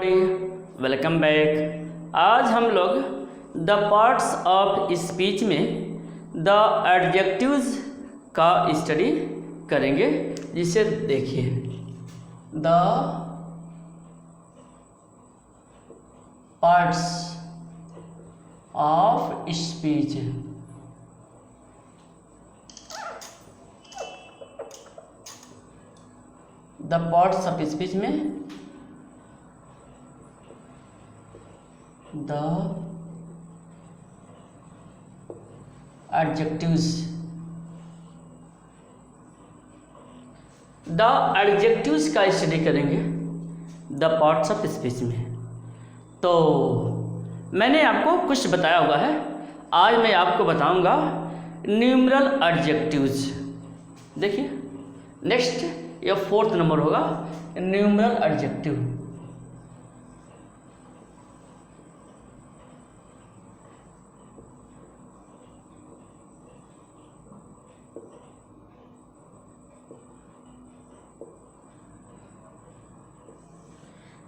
Everybody, welcome back. आज हम लोग द पार्ट्स ऑफ स्पीच में द एडजेक्टिव्स का स्टडी करेंगे, जिसे देखिए the parts of speech. The parts of speech में द एडजेक्टिव्स। द एडजेक्टिव्स का स्टडी करेंगे द पार्ट्स ऑफ स्पीच में। तो मैंने आपको कुछ बताया हुआ है, आज मैं आपको बताऊंगा न्यूमरल एडजेक्टिव्स। देखिए नेक्स्ट या 4th नंबर होगा न्यूमरल एडजेक्टिव।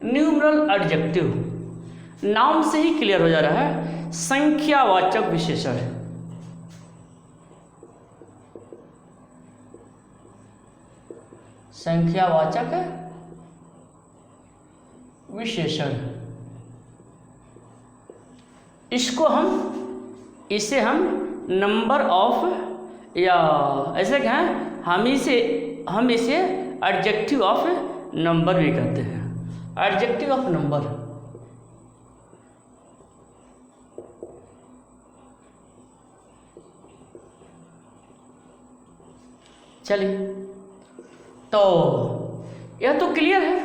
न्यूमरल एडजेक्टिव नाम से ही क्लियर हो जा रहा है, संख्यावाचक विशेषण। संख्यावाचक विशेषण, इसे हम नंबर ऑफ, या ऐसे कहें हम इसे एडजेक्टिव ऑफ नंबर भी कहते हैं। Adjective of number. चलिए, तो यह तो क्लियर है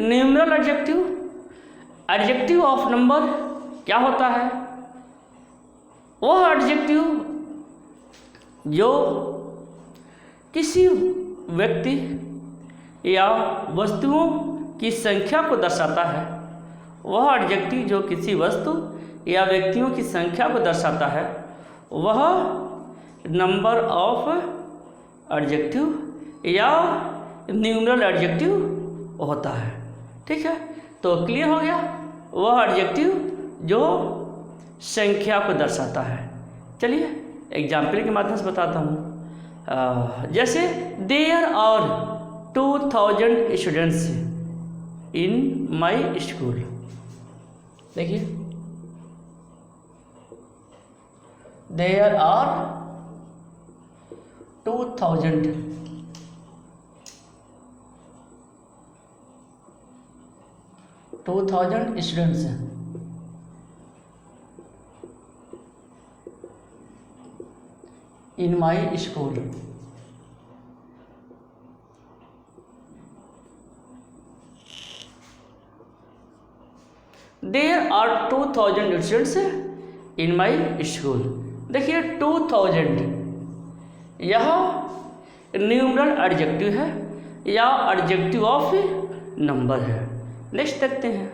numeral adjective. Adjective of number क्या होता है? वह एडजेक्टिव जो किसी व्यक्ति या वस्तुओं की संख्या को दर्शाता है। वह एडजेक्टिव जो किसी वस्तु या व्यक्तियों की संख्या को दर्शाता है, वह नंबर ऑफ एडजेक्टिव या न्यूमरल एडजेक्टिव होता है। ठीक है, तो क्लियर हो गया, वह एडजेक्टिव जो संख्या को दर्शाता है। चलिए एग्जाम्पल के माध्यम से बताता हूँ। जैसे there are 2000 students in my school. देखिए there are 2000 students in my school. There are 2000 students in my school. देखिए 2000 यह न्यूमरल एडजेक्टिव है या एडजेक्टिव ऑफ नंबर है। नेक्स्ट देखते हैं।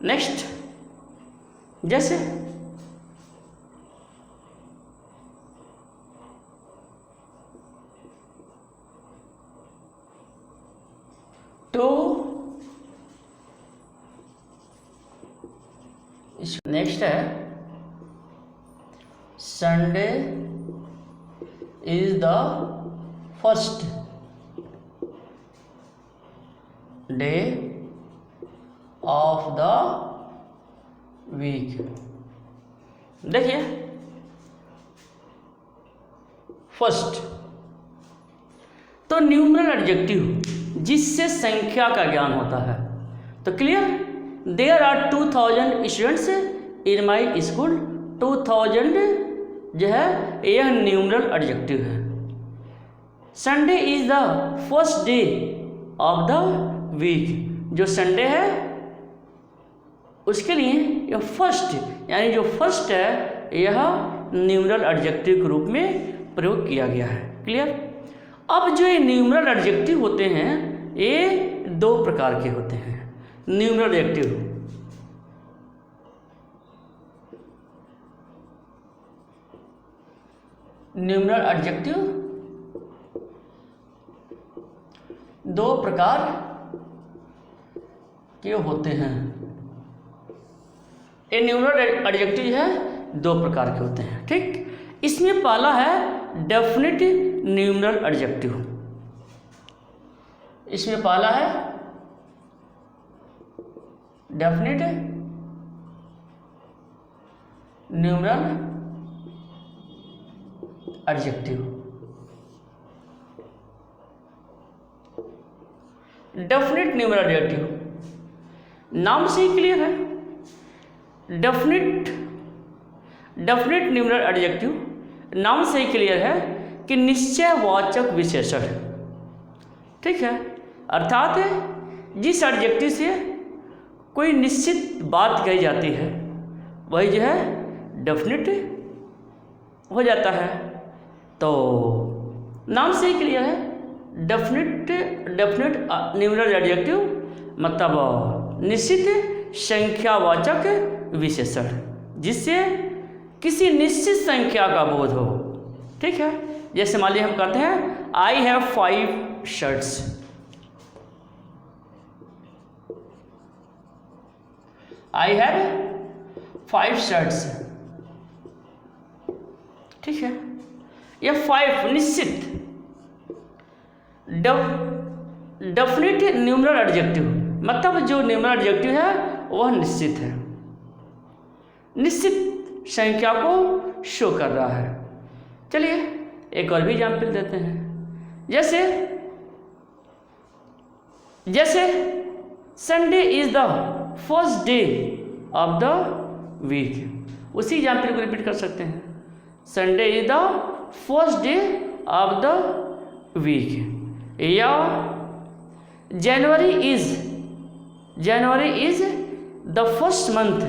नेक्स्ट जैसे नेक्स्ट है Sunday is the first day of the week. देखिए फर्स्ट तो न्यूमरल एडजेक्टिव जिससे संख्या का ज्ञान होता है। तो clear, there are 2000 students in my school. 2000 जो है यह न्यूमरल एडजेक्टिव है। Sunday is the first day of the week. जो संडे है उसके लिए यह फर्स्ट, यानी जो फर्स्ट है, यह न्यूमरल एडजेक्टिव के रूप में प्रयोग किया गया है। क्लियर। अब जो ये न्यूमरल एडजेक्टिव होते हैं, ये 2 प्रकार के होते हैं। न्यूमरल एडजेक्टिव दो प्रकार के होते हैं। ये न्यूमरल एडजेक्टिव जो है दो प्रकार के होते हैं, ठीक। इसमें पहला है डेफिनेट न्यूमरल एडजेक्टिव। इसमें पहला है definite numeral adjective. Definite numeral adjective नाम से ही क्लियर है। डेफिनेट न्यूमरल एडजेक्टिव नाम से ही क्लियर है कि निश्चयवाचक विशेषण, ठीक है। अर्थात जिस एडजेक्टिव से कोई निश्चित बात कही जाती है वही जो है डेफिनेट हो जाता है। तो नाम से ही क्लियर है, डेफिनेट न्यूमरल एडजेक्टिव मतलब निश्चित संख्यावाचक विशेषण जिससे किसी निश्चित संख्या का बोध हो, ठीक है। जैसे मान लीजिए हम कहते हैं I have 5 shirts. I have 5 shirts, ठीक है। यह 5 निश्चित डेफिनेट न्यूमरल एडजेक्टिव मतलब जो न्यूमरल एडजेक्टिव है वह निश्चित है, निश्चित संख्या को शो कर रहा है। चलिए एक और भी एग्जाम्पल देते हैं। जैसे Sunday is the first day of the week. उसी एग्जाम्पल को रिपीट कर सकते हैं। Sunday is the first day of the week. या January is the first month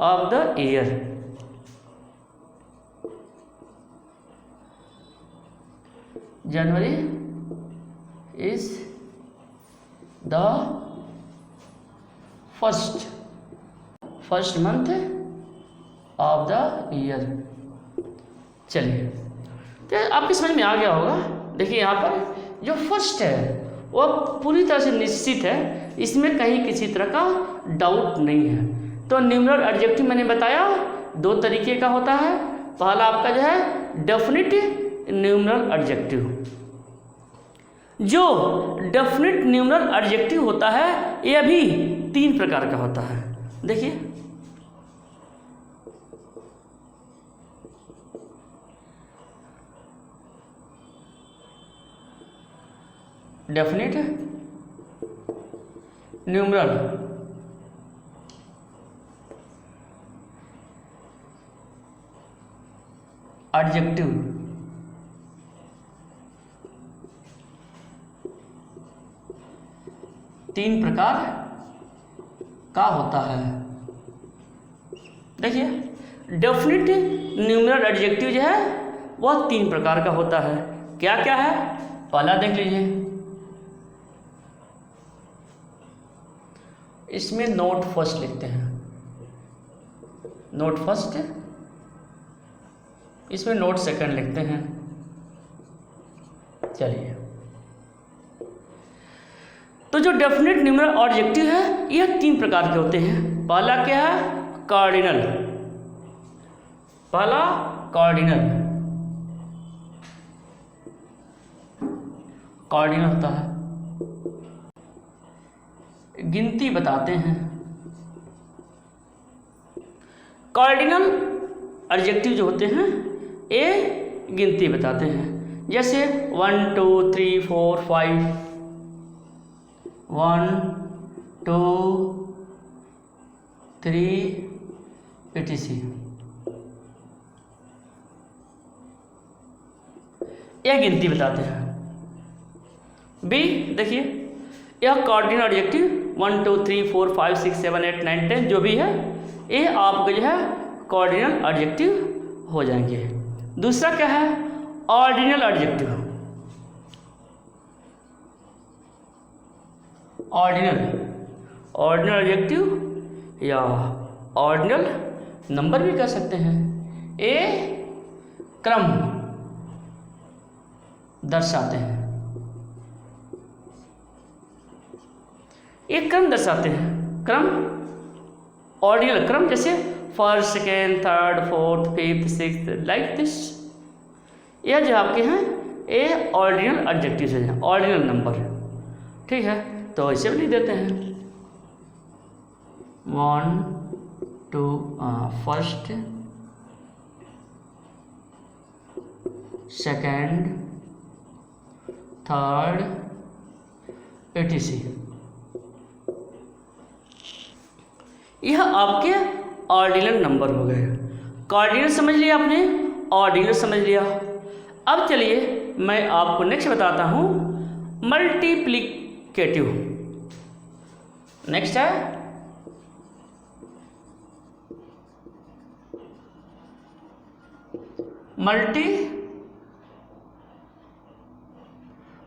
of the year. January is the first month of the year. चलिए तो आपकी समझ में आ गया होगा। देखिए यहाँ पर जो फर्स्ट है वह पूरी तरह से निश्चित है, इसमें कहीं किसी तरह का डाउट नहीं है। तो न्यूमरल एडजेक्टिव मैंने बताया दो तरीके का होता है। पहला आपका जो है डेफिनेट न्यूमरल एडजेक्टिव। जो डेफिनेट न्यूमरल एडजेक्टिव होता है यह भी 3 प्रकार का होता है। देखिए डेफिनेट न्यूमरल एडजेक्टिव तीन प्रकार का होता है। देखिए डेफिनेट न्यूमरल एडजेक्टिव जो है वह 3 प्रकार का होता है। क्या क्या है पहला देख लीजिए। इसमें नोट फर्स्ट लिखते हैं, नोट फर्स्ट। इसमें नोट सेकंड लिखते हैं। चलिए तो जो डेफिनेट न्यूमरल एडजेक्टिव है यह 3 प्रकार के होते हैं। पहला क्या है कार्डिनल। पहला कार्डिनल होता है, गिनती बताते हैं। कार्डिनल एडजेक्टिव जो होते हैं ये गिनती बताते हैं। जैसे 1 2 3 4 5, 1 2 3 etc। यह गिनती बताते हैं। बी देखिए यह कार्डिनल एडजेक्टिव 1 2 3 4 5 6 7 8 9 10 जो भी है ये आपको जो है कार्डिनल एडजेक्टिव हो जाएंगे। दूसरा क्या है ऑर्डिनल एडजेक्टिव। ऑर्डिनल एडजेक्टिव या ऑर्डिनल नंबर भी कह सकते हैं। ये क्रम दर्शाते हैं, एक क्रम दर्शाते हैं। क्रम, ऑर्डिनल क्रम, जैसे first, second, third, fourth, fifth, sixth, like this. यह जो आपके हैं ये ऑर्डिनल एडजेक्टिव्स हैं, ऑर्डिनल नंबर। ठीक है, तो ऐसे भी लिख देते हैं 1 2 फर्स्ट, सेकेंड, थर्ड, etc। यह आपके ऑर्डिनल नंबर हो गए। कार्डिनल समझ लिया आपने, ऑर्डिनल समझ लिया। अब चलिए मैं आपको नेक्स्ट बताता हूँ मल्टीप्लिकेटिव। नेक्स्ट है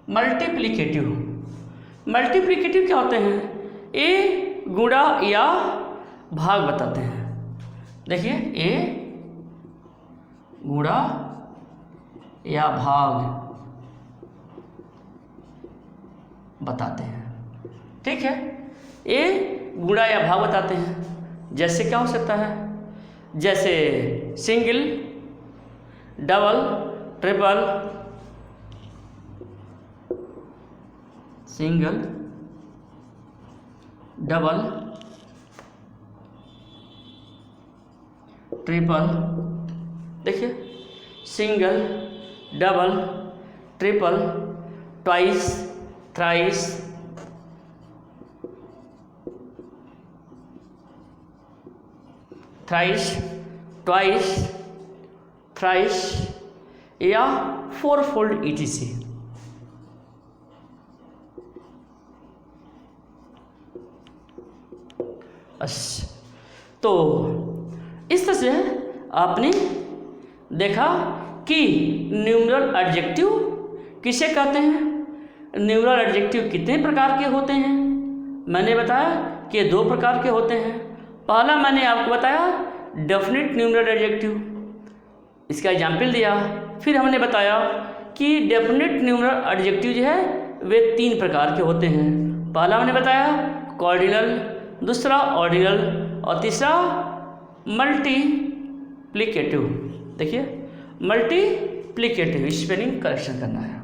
मल्टीप्लिकेटिव। मल्टीप्लिकेटिव क्या होते हैं? ए गुणा या भाग बताते हैं। देखिए ए गुणा या भाग बताते हैं। ठीक है, ए गुणा या भाग बताते हैं। जैसे क्या हो सकता है? जैसे single, double, triple, single, double, triple. देखिए single, double, triple, twice, thrice, thrice, twice, thrice या फोरफोल्ड etc। तो इस तरह से आपने देखा कि न्यूमरल एडजेक्टिव किसे कहते हैं, न्यूमरल एडजेक्टिव कितने प्रकार के होते हैं। मैंने बताया कि 2 प्रकार के होते हैं। पहला मैंने आपको बताया डेफिनेट न्यूमरल एडजेक्टिव, इसका एग्जाम्पल दिया। फिर हमने बताया कि डेफिनेट न्यूमरल एडजेक्टिव जो है वे 3 प्रकार के होते हैं। पहला मैंने बताया कॉर्डिनल, दूसरा ऑर्डिनल और तीसरा मल्टीप्लिकेटिव। देखिए मल्टीप्लिकेटिव, स्पेलिंग करेक्शन करना है।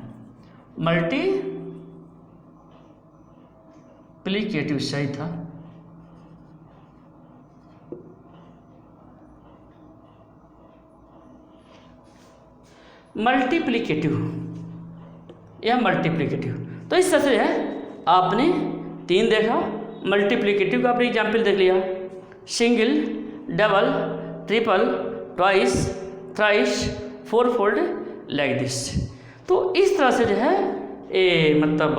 मल्टीप्लिकेटिव सही था। मल्टीप्लिकेटिव, यह मल्टीप्लिकेटिव। तो इस तरह से है आपने 3 देखा। मल्टीप्लिकेटिव का आपने एग्जाम्पल देख लिया, single, double, triple, twice, thrice, fourfold, like this. तो इस तरह से जो है ये मतलब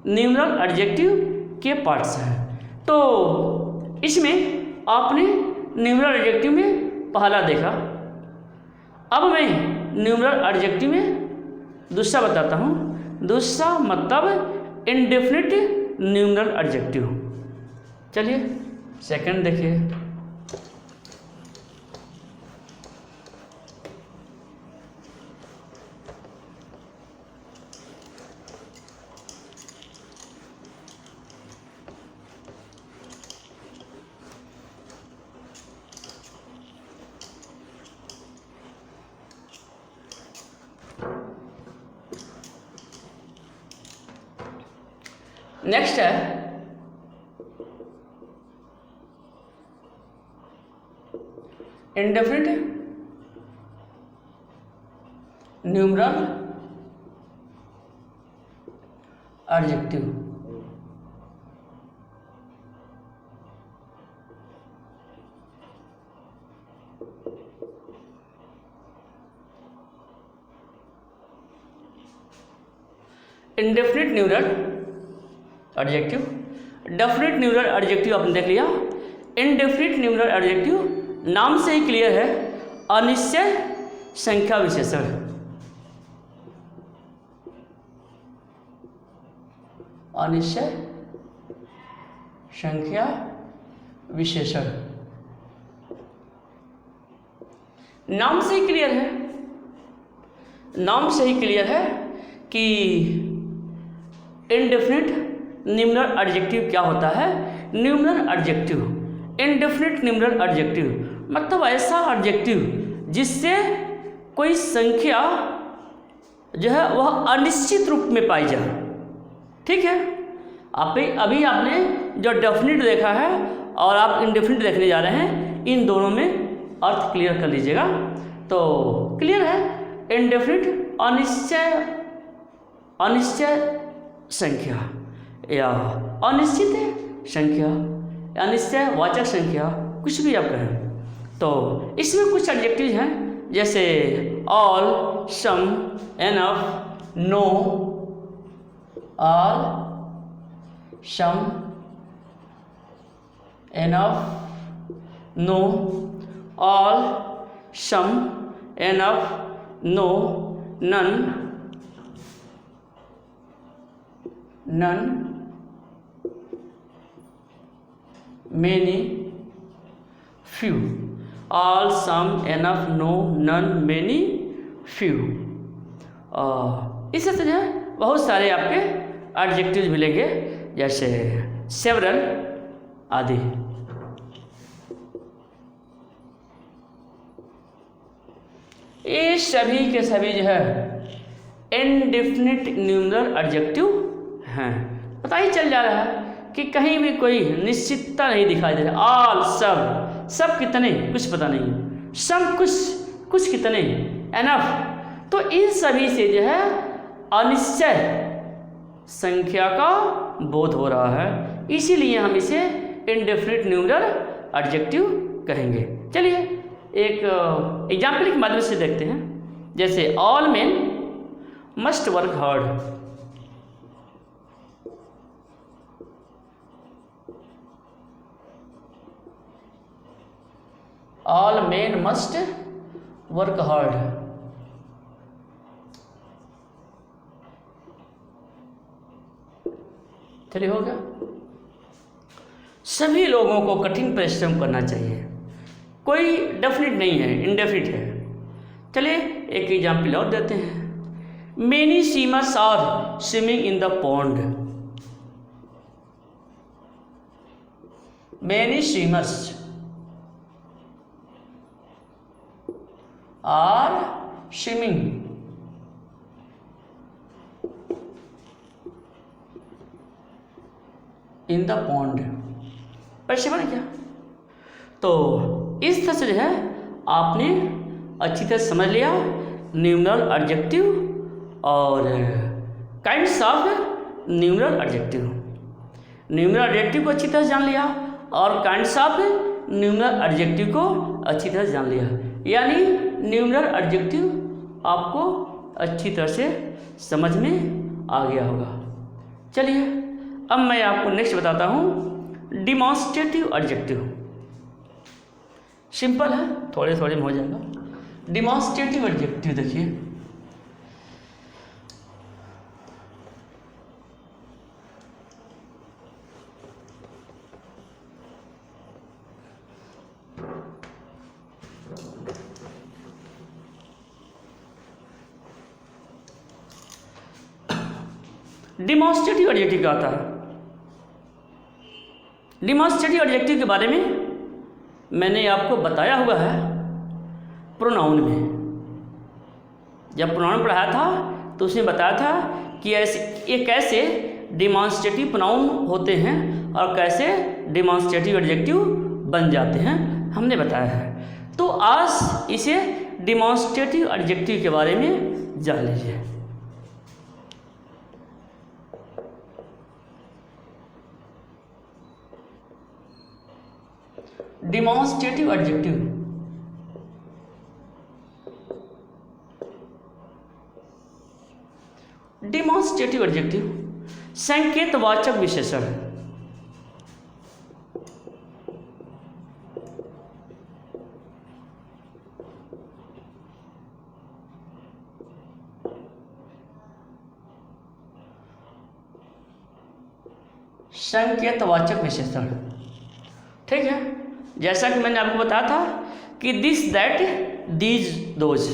न्यूमरल एडजेक्टिव के पार्ट्स हैं। तो इसमें आपने न्यूमरल एडजेक्टिव में पहला देखा। अब मैं न्यूमरल एडजेक्टिव में दूसरा बताता हूँ। दूसरा मतलब इंडेफिनिट न्यूमरल एडजेक्टिव। चलिए सेकंड देखिए। नेक्स्ट है indefinite numeral adjective. Indefinite numeral adjective, definite numeral adjective आपने देख लिया। इनडेफिनिट न्यूमरल एडजेक्टिव नाम से ही क्लियर है, अनिश्चय संख्या विशेषण। अनिश्चय संख्या विशेषण नाम से ही क्लियर है, नाम से ही क्लियर है कि इनडेफिनिट न्यूमरल एडजेक्टिव क्या होता है। Numeral adjective. Indefinite numeral adjective मतलब ऐसा एडजेक्टिव जिससे कोई संख्या जो है वह अनिश्चित रूप में पाई जाए। ठीक है, अभी आपने जो डेफिनिट देखा है और आप इंडेफिनिट देखने जा रहे हैं, इन दोनों में अर्थ क्लियर कर लीजिएगा। तो क्लियर है, इंडेफिनिट अनिश्चय संख्या या अनिश्चित संख्या, अनिश्चय वाचक संख्या, कुछ भी आप कहें। तो इसमें कुछ एडजेक्टिव हैं जैसे all, some, enough, no, all, some, enough, no, all, some, enough, no, none, many, few, all, some, enough, no, none, many, few। इसी तरह बहुत सारे आपके एडजेक्टिव्स मिलेंगे जैसे सेवरल आदि। ये सभी के सभी जो है इंडेफिनिट न्यूमरल एडजेक्टिव हैं। पता ही चल जा रहा है कि कहीं भी कोई निश्चितता नहीं दिखाई दे रहा। ऑल, सब कितने कुछ पता नहीं, सम कुछ कितने, एनफ। तो इन सभी से जो है अनिश्चय संख्या का बोध हो रहा है, इसीलिए हम इसे इंडेफिनिट न्यूमरल एडजेक्टिव कहेंगे। चलिए एक एग्जाम्पल के माध्यम से देखते हैं। जैसे all main must work hard. All main must work hard. चलिए हो गया। सभी लोगों को कठिन परिश्रम करना चाहिए। कोई डेफिनिट नहीं है, इंडेफिनिट है। चलिए एक एग्जाम्पल और देते हैं। Many swimmers are swimming in the pond. Many swimmers are swimming in the pond. परिश्रम क्या? तो इस तरह से जो है आपने अच्छी तरह समझ लिया न्यूमरल एडजेक्टिव और kinds of numeral adjective. Numeral adjective को अच्छी तरह जान लिया और काइंड्स ऑफ न्यूमरल एडजेक्टिव को अच्छी तरह जान लिया, यानी न्यूमरल एडजेक्टिव आपको अच्छी तरह से समझ में आ गया होगा। चलिए अब मैं आपको नेक्स्ट बताता हूँ डिमॉन्स्ट्रेटिव एडजेक्टिव। सिंपल है, थोड़े थोड़े में हो जाएगा। डिमॉन्स्ट्रेटिव एडजेक्टिव देखिए, डिमॉन्स्ट्रेटिव एडजेक्टिव क्या होता है? डिमॉन्स्ट्रेटिव एडजेक्टिव के बारे में मैंने आपको बताया हुआ है प्रोनाउन में। जब प्रोनाउन पढ़ाया था तो उसमें बताया था कि ये कैसे डिमॉन्स्ट्रेटिव प्रोनाउन होते हैं और कैसे डिमॉन्स्ट्रेटिव एडजेक्टिव बन जाते हैं, हमने बताया है। तो आज इसे डिमॉन्स्ट्रेटिव एडजेक्टिव के बारे में जान लीजिए। डिमॉन्स्ट्रेटिव एडजेक्टिव डिमॉन्स्ट्रेटिव एडजेक्टिव संकेतवाचक विशेषण। संकेतवाचक विशेषण, ठीक है। जैसा कि मैंने आपको बताया था कि this, that, these, those.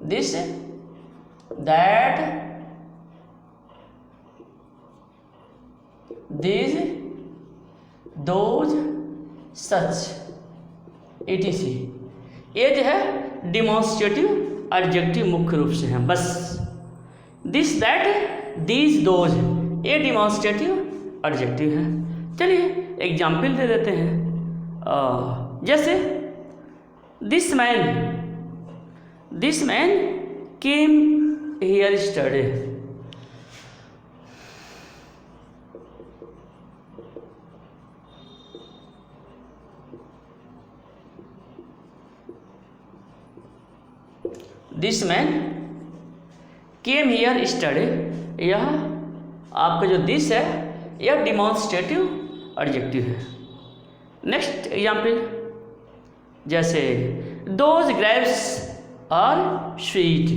This, that, these, those, such, etc. ये जो है डिमॉन्स्ट्रेटिव एडजेक्टिव मुख्य रूप से हैं बस। दिस, दैट, दीज, दोज ये डिमॉन्स्ट्रेटिव एडजेक्टिव हैं। चलिए एग्जाम्पल दे देते हैं। जैसे this man came here study. This man came here study, यह आपका जो दिस है यह डिमॉन्स्ट्रेटिव एडजेक्टिव है। नेक्स्ट एग्जाम्पल, जैसे दोज ग्रेप्स आर स्वीट।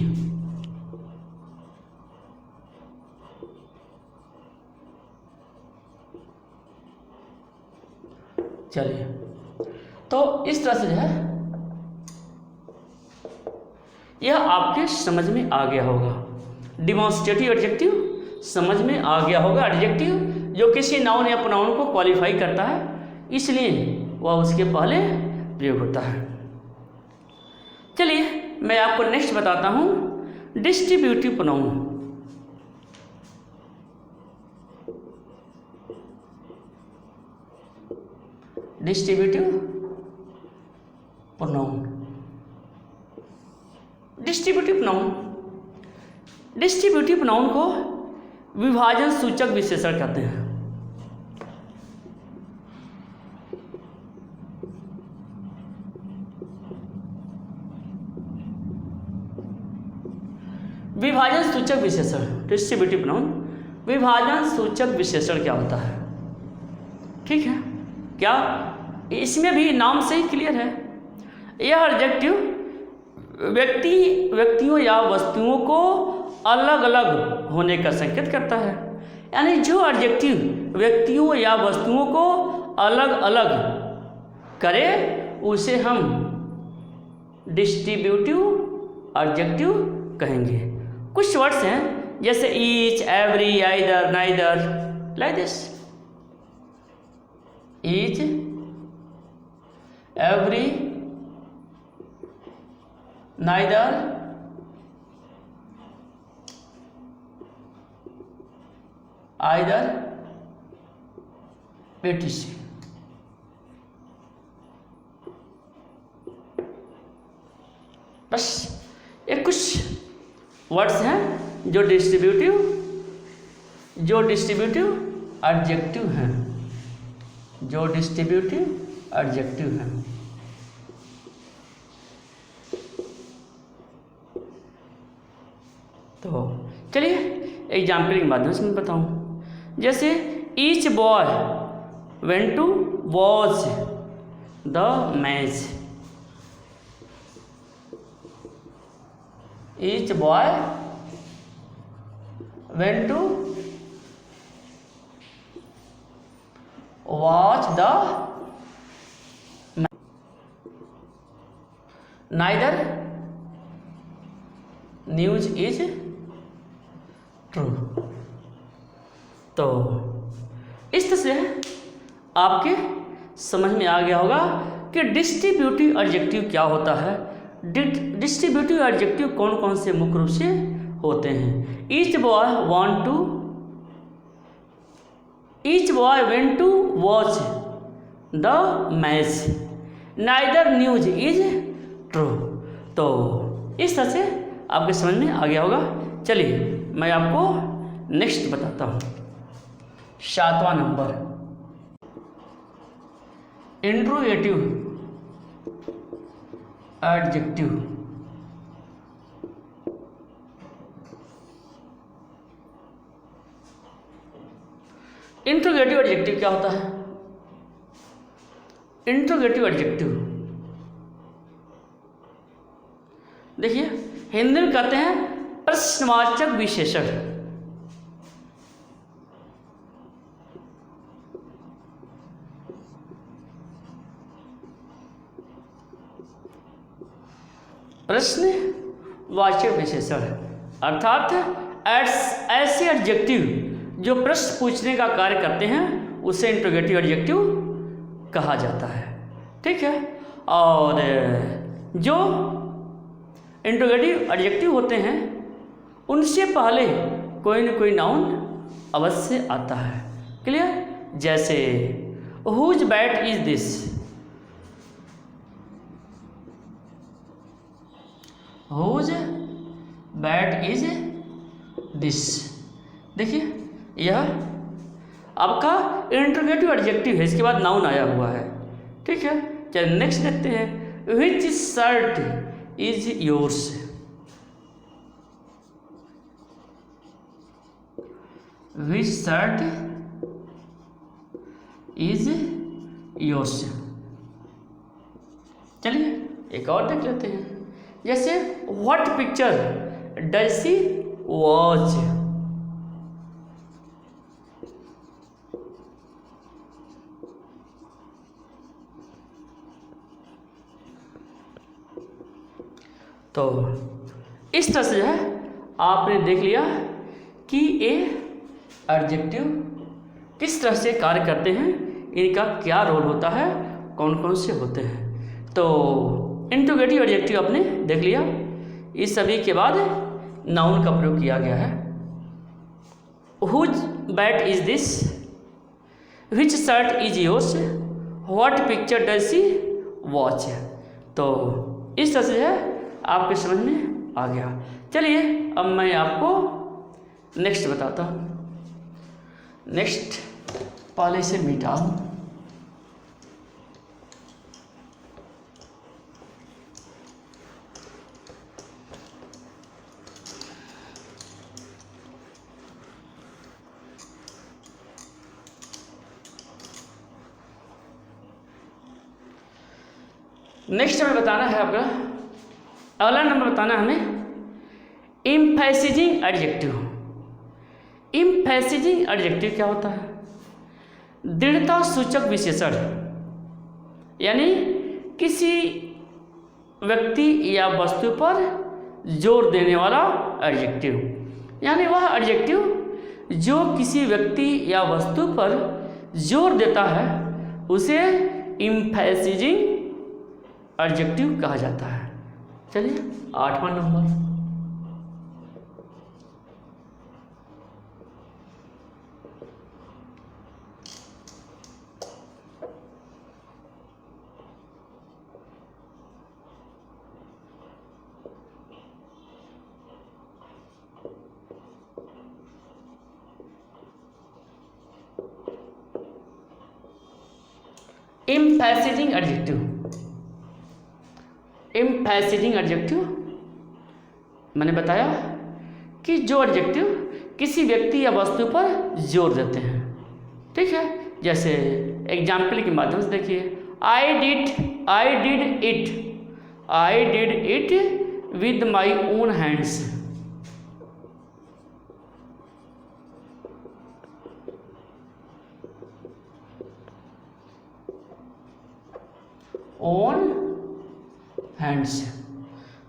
चलिए तो इस तरह से जो है यह आपके समझ में आ गया होगा। डिमॉन्स्ट्रेटिव एडजेक्टिव समझ में आ गया होगा। एडजेक्टिव जो किसी नाउन या प्रोनाउन को क्वालिफाई करता है, इसलिए वह उसके पहले प्रयोग होता है। चलिए मैं आपको नेक्स्ट बताता हूं distributive pronoun. Distributive pronoun, distributive pronoun को विभाजन सूचक विशेषण कहते हैं। विभाजन सूचक विशेषण, डिस्ट्रीब्यूटिव प्रोनाउन विभाजन सूचक विशेषण क्या होता है? ठीक है, क्या इसमें भी नाम से ही क्लियर है। यह एडजेक्टिव व्यक्तियों या वस्तुओं को अलग अलग होने का संकेत करता है। यानी जो एडजेक्टिव व्यक्तियों या वस्तुओं को अलग अलग करे उसे हम डिस्ट्रीब्यूटिव एडजेक्टिव कहेंगे। कुछ वर्ड्स हैं जैसे each, every, either, neither, like this. Each, every, neither, either, etc। बस ये कुछ वर्ड्स हैं जो डिस्ट्रीब्यूटिव एडजेक्टिव हैं, जो डिस्ट्रीब्यूटिव एडजेक्टिव हैं। तो चलिए एग्जाम्पल के माध्यम से मैं बताऊं। जैसे each boy went to watch the match. Each boy went to watch the neither news is true. तो इस तरह से आपके समझ में आ गया होगा कि डिस्ट्रीब्यूटिव एडजेक्टिव क्या होता है, डिस्ट्रीब्यूटिव एडजेक्टिव कौन कौन से मुख्य रूप से होते हैं। Each boy went to watch the match, neither news is true. तो इस तरह से आपके समझ में आ गया होगा। चलिए मैं आपको नेक्स्ट बताता हूँ। 7वां number, interrogative adjective. Interrogative adjective क्या होता है? इंट्रोगेटिव एडजेक्टिव देखिए हिंदी में कहते हैं प्रश्नवाचक विशेषण। प्रश्नवाचक विशेषण अर्थात ऐसे एडजेक्टिव जो प्रश्न पूछने का कार्य करते हैं उसे इंट्रोगेटिव एडजेक्टिव कहा जाता है। ठीक है, और जो इंट्रोगेटिव एडजेक्टिव होते हैं उनसे पहले कोई न कोई नाउन अवश्य आता है। क्लियर? जैसे whose bat is this, whose bat is this. देखिए यह आपका इंट्रोगेटिव एडजेक्टिव है, इसके बाद नाउन आया हुआ है। ठीक है, चलिए नेक्स्ट देखते हैं। Which shirt is yours, which shirt is yours. चलिए एक और देख लेते हैं। जैसे what picture does she watch, तो इस तरह से जो है आपने देख लिया कि ये एडजेक्टिव किस तरह से कार्य करते हैं, इनका क्या रोल होता है, कौन कौन से होते हैं। तो इंट्रोगेटिव एडजेक्टिव आपने देख लिया। इस सभी के बाद नाउन का प्रयोग किया गया है। Whose bat is this, which shirt is yours, what picture does she watch. तो इस तरह से है आपके समझ में आ गया। चलिए अब मैं आपको नेक्स्ट बताता हूँ। नेक्स्ट पहले से मिटाऊँ। नेक्स्ट हमें बताना है आपका अगला नंबर बताना हमें इम्फेसिजिंग एडजेक्टिव। इम्फेसिजिंग एडजेक्टिव क्या होता है? दृढ़ता सूचक विशेषण, यानी किसी व्यक्ति या वस्तु पर जोर देने वाला एडजेक्टिव, यानी वह एडजेक्टिव जो किसी व्यक्ति या वस्तु पर जोर देता है उसे इम्फेसिजिंग एडजेक्टिव कहा जाता है। चलिए 8वां नंबर, इम्फेसिजिंग एडजेक्टिव। इम्फेसिजिंग एडजेक्टिव मैंने बताया कि जो एडजेक्टिव किसी व्यक्ति या वस्तु पर जोर देते हैं। ठीक है, जैसे एग्जाम्पल के माध्यम से देखिए, I did it with my own hands. Own hands,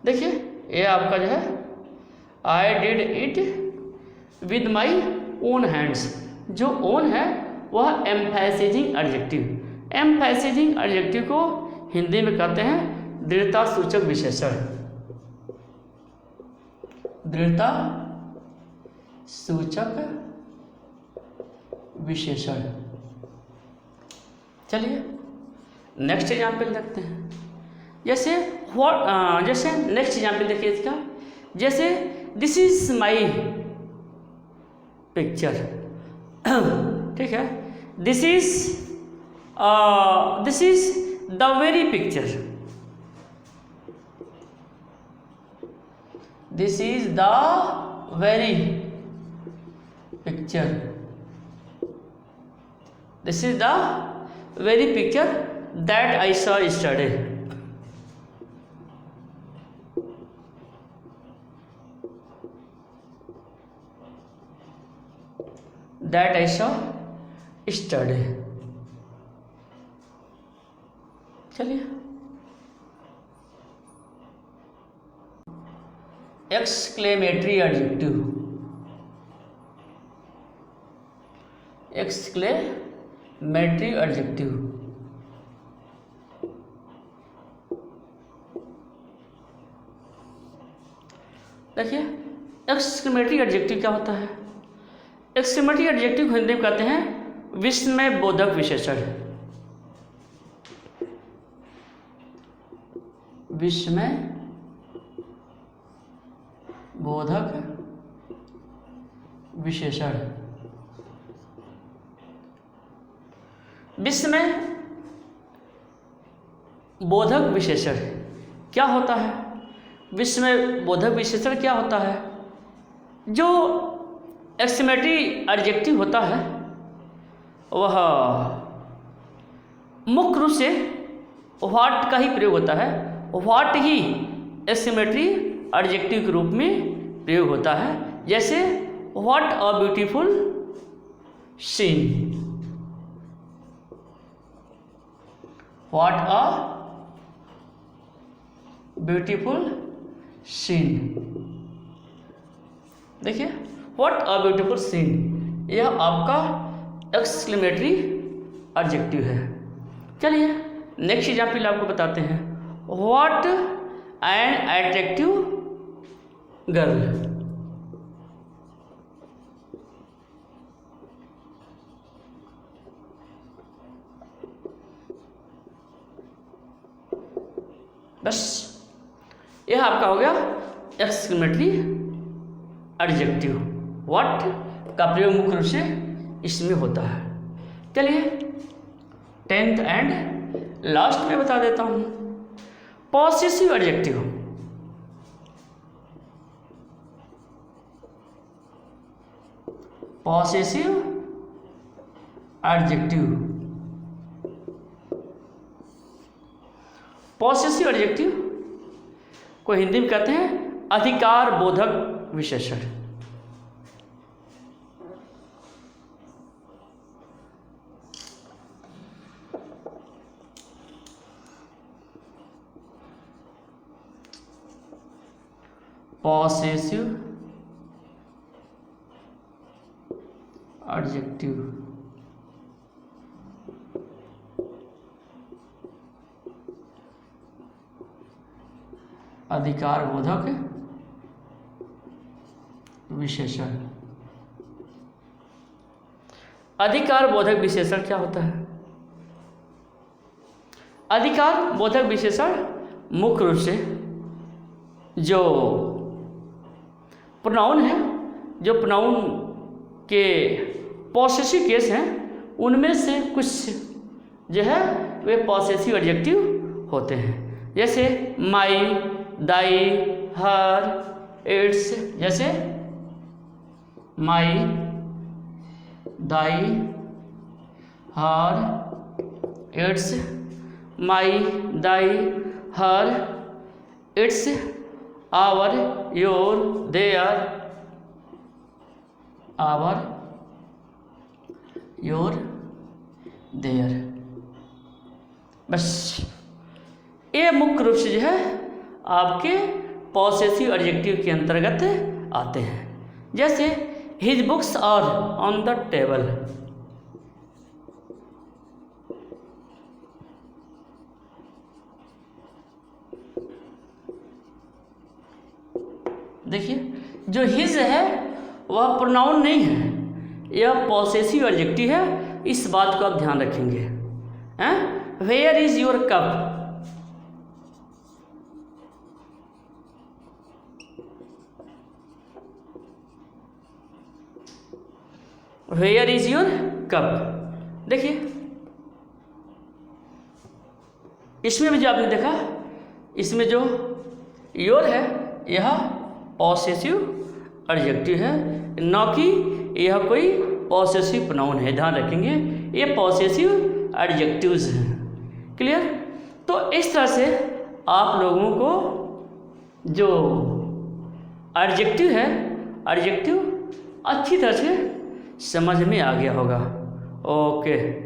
देखिए ये आपका जो है I did it with my own hands. जो ओन है वह एम्फेसिजिंग एडजेक्टिव। एम्फेसिजिंग एडजेक्टिव को हिंदी में कहते हैं दृढ़ता सूचक विशेषण। दृढ़ता सूचक विशेषण। चलिए नेक्स्ट एग्जाम्पल देखते हैं। जैसे जैसे नेक्स्ट एग्जाम्पल देखिए इसका, जैसे दिस इज माई पिक्चर। ठीक है, this is the very picture. This is the very picture. This is the very picture that I saw yesterday। That I saw yesterday। चलिए एक्सक्लेमेटरी एडजेक्टिव। Exclamatory adjective. देखिए exclamatory adjective क्या होता है? Exclamatory adjective को हिंदी में कहते हैं विस्मय बोधक विशेषण। विस्मय बोधक विशेषण। विस्मय बोधक विशेषण क्या होता है? विस्मय बोधक विशेषण क्या होता है? जो एक्सक्लेमेटरी एडजेक्टिव होता है वह मुख्य रूप से व्हाट का ही प्रयोग होता है। व्हाट ही एक्सक्लेमेटरी एडजेक्टिव के रूप में प्रयोग होता है। जैसे what a beautiful scene, what a beautiful scene. देखिए व्हाट अ ब्यूटीफुल सीन, यह आपका एक्सक्लेमेटरी एडजेक्टिव है। चलिए नेक्स्ट एग्जाम्पल आपको बताते हैं। What an attractive girl. बस यह आपका हो गया एक्सक्लेमेटरी एडजेक्टिव। व्हाट का प्रयोग मुख्य रूप से इसमें होता है। चलिए 10th एंड लास्ट में बता देता हूं। Possessive adjective. Possessive adjective. Possessive adjective को हिंदी में कहते हैं अधिकार बोधक विशेषण। पॉसेसिव एडजेक्टिव अधिकार बोधक विशेषण। अधिकार बोधक विशेषण क्या होता है? अधिकार बोधक विशेषण मुख्य रूप से जो प्रोनाउन है, जो प्रोनाउन के पॉसेसिव केस हैं उनमें से कुछ जो है वे पॉसेसिव एडजेक्टिव होते हैं। जैसे माई, दाई, हर, इट्स। जैसे my, thy, her, its. My, thy, her, its, our, your, their, our, your, their. बस ये मुख्य रूप से जो है आपके पॉसेसिव एडजेक्टिव के अंतर्गत आते हैं। जैसे his books are on the table. देखिए जो हिज है वह प्रोनाउन नहीं है, यह पॉसेसिव एडजेक्टिव है। इस बात को आप ध्यान रखेंगे। हैं? Where is your cup. Where is your cup. देखिए इसमें भी जो आपने देखा, इसमें जो योर है यह पॉसेसिव एडजेक्टिव है, न कि यह कोई पॉसेसिव प्रोनाउन है। ध्यान रखेंगे ये पॉसेसिव एडजेक्टिव्स हैं। क्लियर? तो इस तरह से आप लोगों को जो एडजेक्टिव है, एडजेक्टिव अच्छी तरह से समझ में आ गया होगा। ओके।